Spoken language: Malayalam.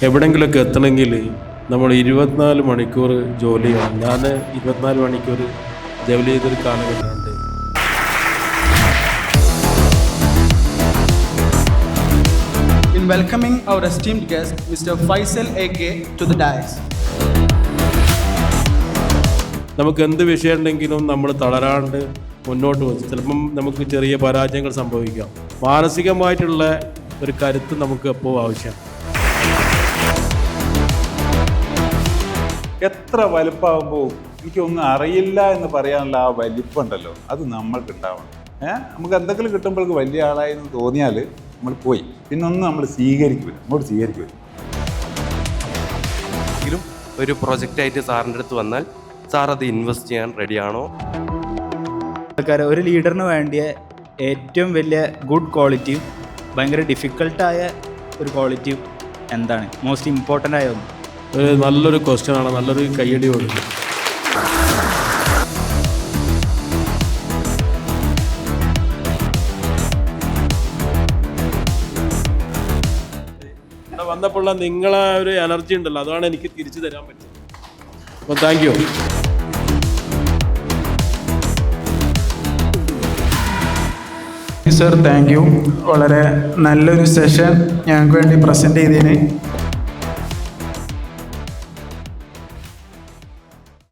എവിടെയെങ്കിലുമൊക്കെ എത്തണമെങ്കിൽ നമ്മൾ 24 മണിക്കൂർ ജോലി ചെയ്യണം. ഞാൻ 24 മണിക്കൂർ ജോലി ചെയ്തൊരു കാലഘട്ടമുണ്ട്. In welcoming our esteemed guest, Mr. Faisal AK, to the dais. നമുക്ക് എന്ത് വിഷയം ഉണ്ടെങ്കിലും നമ്മൾ തളരാണ്ട് മുന്നോട്ട് പോകും. ചിലപ്പം നമുക്ക് ചെറിയ പരാജയങ്ങൾ സംഭവിക്കാം. മാനസികമായിട്ടുള്ള ഒരു കരുത്ത് നമുക്ക് എപ്പോൾ ആവശ്യമാണ്. എത്ര വലുപ്പമാകുമ്പോൾ എനിക്കൊന്നും അറിയില്ല എന്ന് പറയാനുള്ള ആ വലിപ്പമുണ്ടല്ലോ, അത് നമ്മൾക്ക് ഉണ്ടാവണം. നമുക്ക് എന്തെങ്കിലും കിട്ടുമ്പോഴേക്ക് വലിയ ആളായി എന്ന് തോന്നിയാൽ നമ്മൾ പോയി, പിന്നെ ഒന്നും നമ്മൾ സ്വീകരിക്കില്ല, അങ്ങോട്ട് സ്വീകരിക്കില്ല. ഒരു പ്രൊജക്റ്റായിട്ട് സാറിൻ്റെ അടുത്ത് വന്നാൽ സാർ അത് ഇൻവെസ്റ്റ് ചെയ്യാൻ റെഡിയാണോ? ഒരു ലീഡറിന് വേണ്ടിയ ഏറ്റവും വലിയ ഗുഡ് ക്വാളിറ്റിയും ഭയങ്കര ഡിഫിക്കൽട്ടായ ഒരു ക്വാളിറ്റിയും എന്താണ് മോസ്റ്റ് ഇമ്പോർട്ടൻ്റ് ആയ ഒന്ന്? ഒരു നല്ലൊരു ക്വസ്റ്റ്യനാണ്, നല്ലൊരു കയ്യടി കൊടുക്കും. വന്നപ്പോഴുള്ള നിങ്ങളെ ഒരു എനർജി ഉണ്ടല്ലോ, അതാണ് എനിക്ക് തിരിച്ചു തരാൻ പറ്റുന്നത്. അപ്പോൾ thank you. Sir, thank you. വളരെ നല്ലൊരു സെഷൻ ഞങ്ങൾക്ക് വേണ്ടി പ്രസൻറ്റ് ചെയ്തതിന്